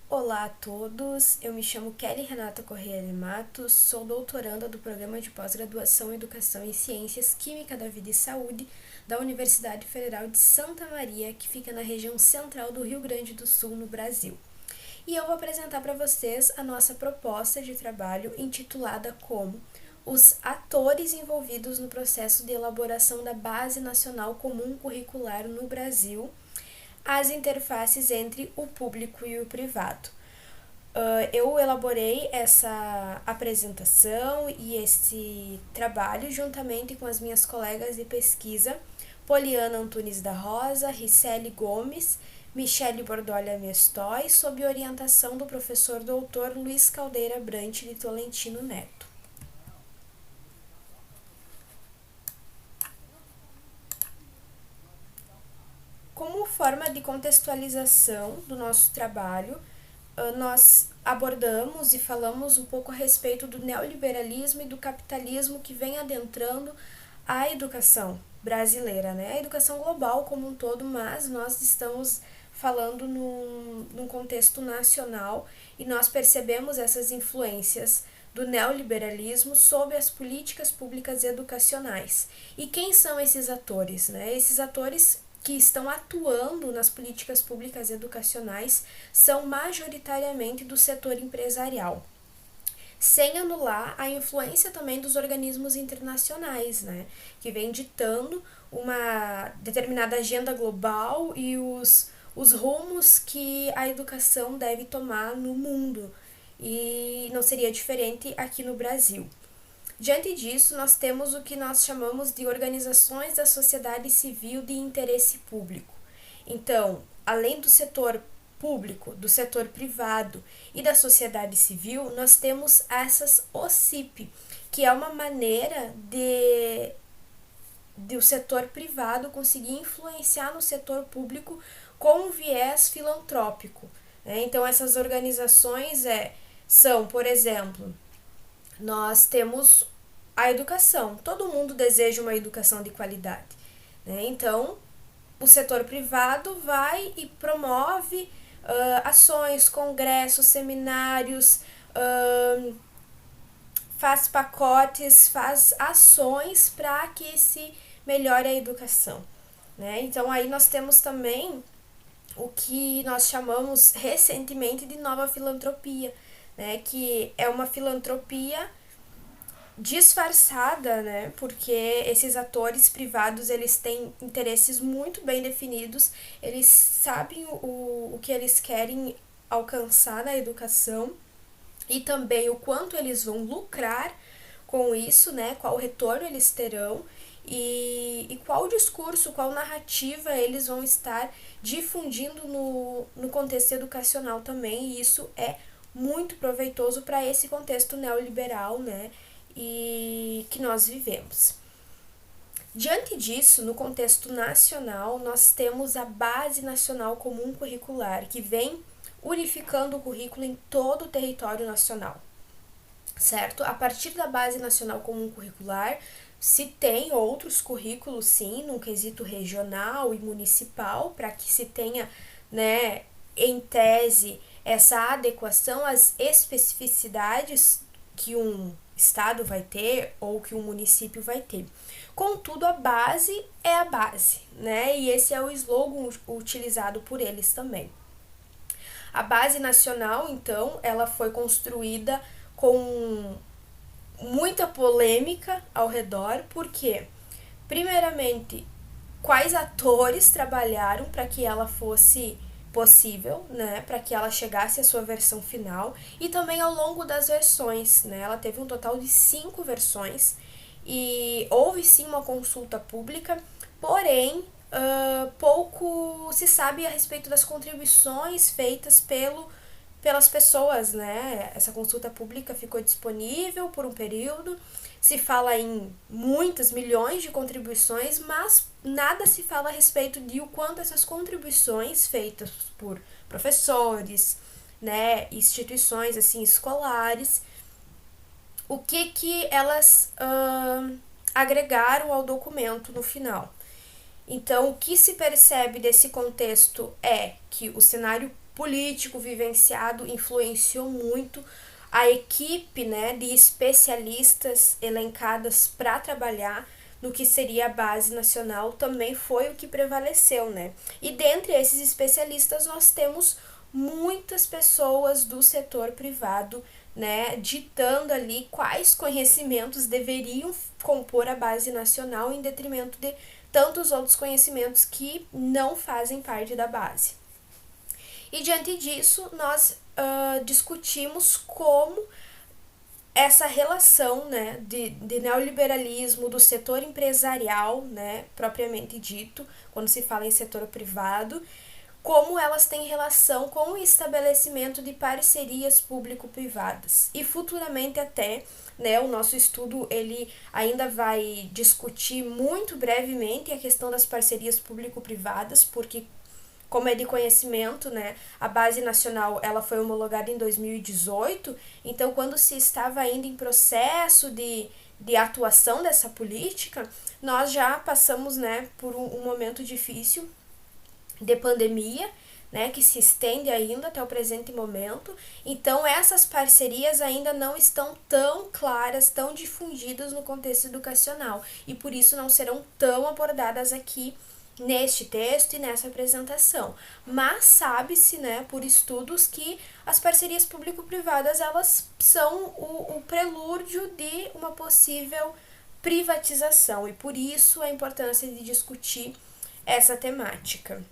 Olá a todos, eu me chamo Kelly Renata Correia de Matos, sou doutoranda do Programa de Pós-Graduação em Educação em Ciências Química da Vida e Saúde da Universidade Federal de Santa Maria, que fica na região central do Rio Grande do Sul, no Brasil. E eu vou apresentar para vocês a nossa proposta de trabalho intitulada como Os atores envolvidos no processo de elaboração da Base Nacional Comum Curricular no Brasil, as interfaces entre o público e o privado. Eu elaborei essa apresentação e esse trabalho juntamente com as minhas colegas de pesquisa, Poliana Antunes da Rosa, Ricele Gomes, Michele Bordolha Mestoy, sob orientação do professor doutor Luiz Caldeira Brant de Tolentino Neto. Como forma de contextualização do nosso trabalho, nós abordamos e falamos um pouco a respeito do neoliberalismo e do capitalismo que vem adentrando a educação brasileira, né? A educação global como um todo, mas nós estamos falando num contexto nacional e nós percebemos essas influências do neoliberalismo sobre as políticas públicas educacionais. E quem são esses atores, né? Esses atores que estão atuando nas políticas públicas educacionais são majoritariamente do setor empresarial, sem anular a influência também dos organismos internacionais, né, que vem ditando uma determinada agenda global e os rumos que a educação deve tomar no mundo, e não seria diferente aqui no Brasil. Diante disso, nós temos o que nós chamamos de organizações da sociedade civil de interesse público. Então, além do setor público, do setor privado e da sociedade civil, nós temos essas OCIP, que é uma maneira de o setor privado conseguir influenciar no setor público com um viés filantrópico. Né? Então, essas organizações são, por exemplo, nós temos a educação. Todo mundo deseja uma educação de qualidade, né? Então, o setor privado vai e promove ações, congressos, seminários, faz pacotes, faz ações para que se melhore a educação, né? Então, aí nós temos também o que nós chamamos recentemente de nova filantropia, né, que é uma filantropia disfarçada, né, porque esses atores privados, eles têm interesses muito bem definidos, eles sabem o que eles querem alcançar na educação e também o quanto eles vão lucrar com isso, né, qual retorno eles terão e qual discurso, qual narrativa eles vão estar difundindo no contexto educacional também, e isso é muito proveitoso para esse contexto neoliberal, né, e que nós vivemos. Diante disso, no contexto nacional, nós temos a Base Nacional Comum Curricular, que vem unificando o currículo em todo o território nacional, certo? A partir da Base Nacional Comum Curricular, se tem outros currículos, sim, no quesito regional e municipal, para que se tenha, né, em tese, essa adequação às especificidades que um estado vai ter ou que um município vai ter. Contudo, a base é a base, né? E esse é o slogan utilizado por eles também. A base nacional, então, ela foi construída com muita polêmica ao redor, porque, primeiramente, quais atores trabalharam para que ela fosse possível, né, para que ela chegasse à sua versão final, e também ao longo das versões, né, ela teve um total de 5 versões e houve sim uma consulta pública, porém pouco se sabe a respeito das contribuições feitas pelas pessoas, né? Essa consulta pública ficou disponível por um período, se fala em muitas milhões de contribuições, mas nada se fala a respeito de o quanto essas contribuições feitas por professores, né, instituições assim escolares, o que elas agregaram ao documento no final. Então, o que se percebe desse contexto é que o cenário político vivenciado influenciou muito a equipe, né, de especialistas elencadas para trabalhar no que seria a base nacional também foi o que prevaleceu, né? E dentre esses especialistas nós temos muitas pessoas do setor privado, né, ditando ali quais conhecimentos deveriam compor a base nacional em detrimento de tantos outros conhecimentos que não fazem parte da base. E diante disso, nós discutimos como essa relação, né, de neoliberalismo do setor empresarial, né, propriamente dito, quando se fala em setor privado, como elas têm relação com o estabelecimento de parcerias público-privadas. E futuramente até, né, o nosso estudo ele ainda vai discutir muito brevemente a questão das parcerias público-privadas, porque como é de conhecimento, né, a base nacional ela foi homologada em 2018, então quando se estava ainda em processo de atuação dessa política, nós já passamos, né, por um momento difícil de pandemia, né, que se estende ainda até o presente momento. Então essas parcerias ainda não estão tão claras, tão difundidas no contexto educacional e por isso não serão tão abordadas aqui neste texto e nessa apresentação, mas sabe-se, né, por estudos que as parcerias público-privadas elas são o prelúdio de uma possível privatização e por isso a importância de discutir essa temática.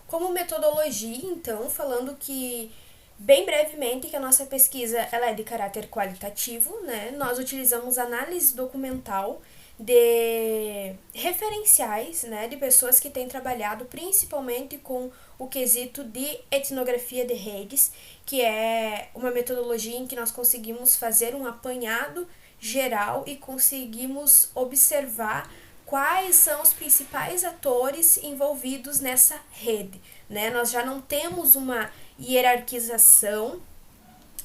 Como metodologia, então, falando que bem brevemente que a nossa pesquisa ela é de caráter qualitativo, né? Nós utilizamos análise documental de referenciais, né, de pessoas que têm trabalhado principalmente com o quesito de etnografia de redes, que é uma metodologia em que nós conseguimos fazer um apanhado geral e conseguimos observar quais são os principais atores envolvidos nessa rede, né? Nós já não temos uma hierarquização,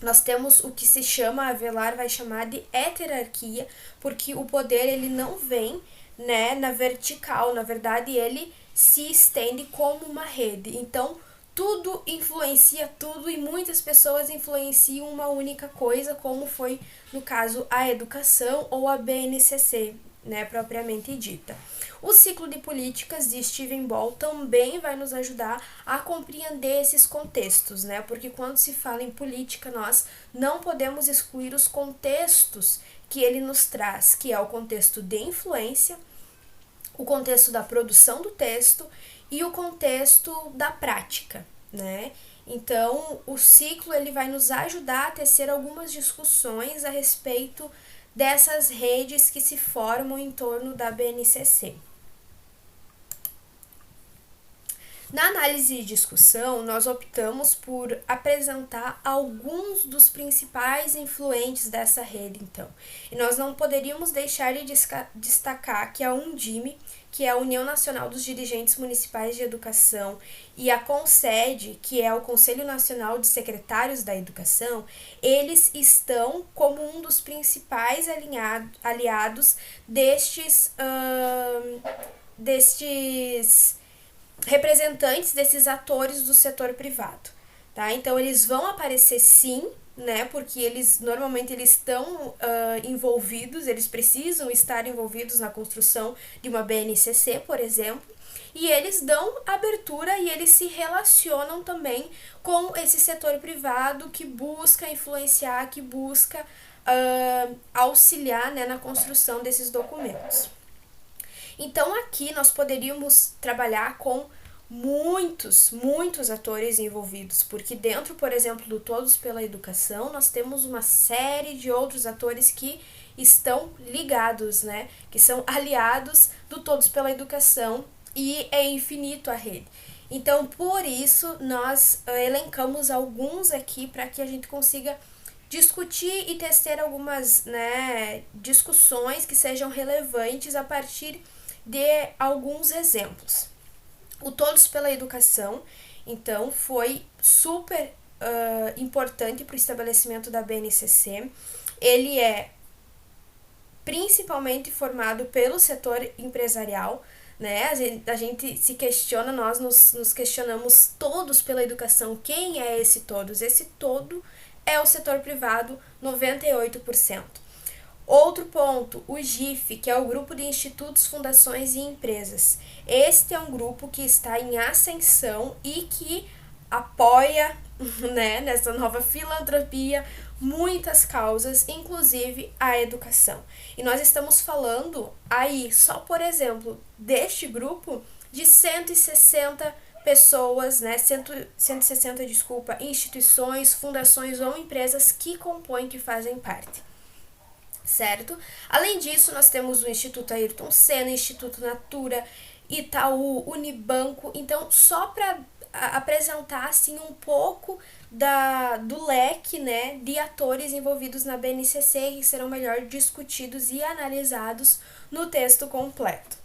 nós temos o que se chama, a Avelar vai chamar de heterarquia, porque o poder ele não vem, né, na vertical, na verdade ele se estende como uma rede. Então, tudo influencia tudo e muitas pessoas influenciam uma única coisa, como foi no caso a educação ou a BNCC, né, propriamente dita. O ciclo de políticas de Steven Ball também vai nos ajudar a compreender esses contextos, né? Porque quando se fala em política, nós não podemos excluir os contextos que ele nos traz, que é o contexto de influência, o contexto da produção do texto e o contexto da prática, né? Então, o ciclo ele vai nos ajudar a tecer algumas discussões a respeito dessas redes que se formam em torno da BNCC. Na análise e discussão, nós optamos por apresentar alguns dos principais influentes dessa rede, então. E nós não poderíamos deixar de destacar que a Undime, que é a União Nacional dos Dirigentes Municipais de Educação, e a CONSED, que é o Conselho Nacional de Secretários da Educação, eles estão como um dos principais aliados destes representantes desses atores do setor privado, tá? Então eles vão aparecer sim, né? Porque eles normalmente eles estão envolvidos, eles precisam estar envolvidos na construção de uma BNCC, por exemplo, e eles dão abertura e eles se relacionam também com esse setor privado que busca influenciar, que busca auxiliar, né, na construção desses documentos. Então aqui nós poderíamos trabalhar com muitos atores envolvidos, porque dentro, por exemplo, do Todos pela Educação, nós temos uma série de outros atores que estão ligados, né? Que são aliados do Todos pela Educação e é infinito a rede. Então, por isso, nós elencamos alguns aqui para que a gente consiga discutir e tecer algumas, né, discussões que sejam relevantes a partir de alguns exemplos. O Todos pela Educação, então, foi super importante para o estabelecimento da BNCC. Ele é principalmente formado pelo setor empresarial, né? A gente se questiona, nós nos questionamos todos pela educação. Quem é esse todos? Esse todo é o setor privado, 98%. Outro ponto, o GIF, que é o Grupo de Institutos, Fundações e Empresas. Este é um grupo que está em ascensão e que apoia, né, nessa nova filantropia, muitas causas, inclusive a educação. E nós estamos falando aí, só por exemplo, deste grupo, de 160 pessoas, né, 160, desculpa, instituições, fundações ou empresas que compõem, que fazem parte. Certo? Além disso, nós temos o Instituto Ayrton Senna, Instituto Natura, Itaú, Unibanco. Então, só para apresentar assim um pouco do leque, né, de atores envolvidos na BNCC, que serão melhor discutidos e analisados no texto completo.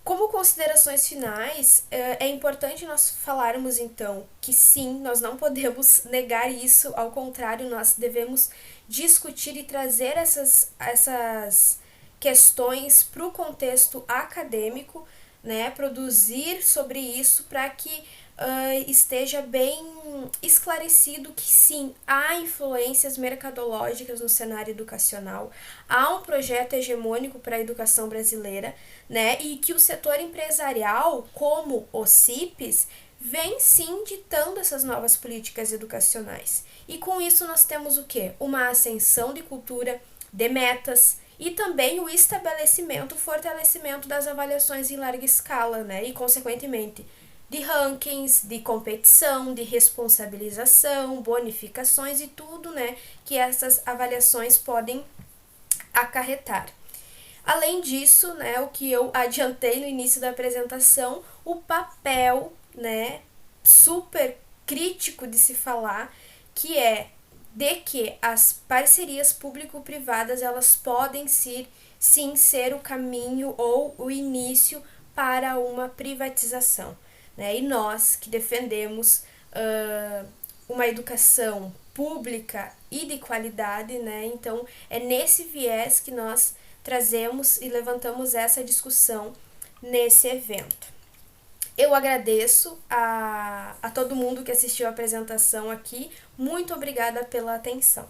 Como considerações finais, é importante nós falarmos então que sim, nós não podemos negar isso, ao contrário, nós devemos discutir e trazer essas questões para o contexto acadêmico, né, produzir sobre isso para que esteja bem esclarecido que sim, há influências mercadológicas no cenário educacional, há um projeto hegemônico para a educação brasileira, né, e que o setor empresarial, como o CIPES, vem sim ditando essas novas políticas educacionais. E com isso nós temos o quê? Uma ascensão de cultura, de metas, e também o estabelecimento, o fortalecimento das avaliações em larga escala, né, e consequentemente de rankings, de competição, de responsabilização, bonificações e tudo, né, que essas avaliações podem acarretar. Além disso, né, o que eu adiantei no início da apresentação, o papel, né, super crítico de se falar, que é de que as parcerias público-privadas elas podem sim ser o caminho ou o início para uma privatização. Né? E nós que defendemos uma educação pública e de qualidade, né? Então é nesse viés que nós trazemos e levantamos essa discussão nesse evento. Eu agradeço a todo mundo que assistiu a apresentação aqui. Muito obrigada pela atenção.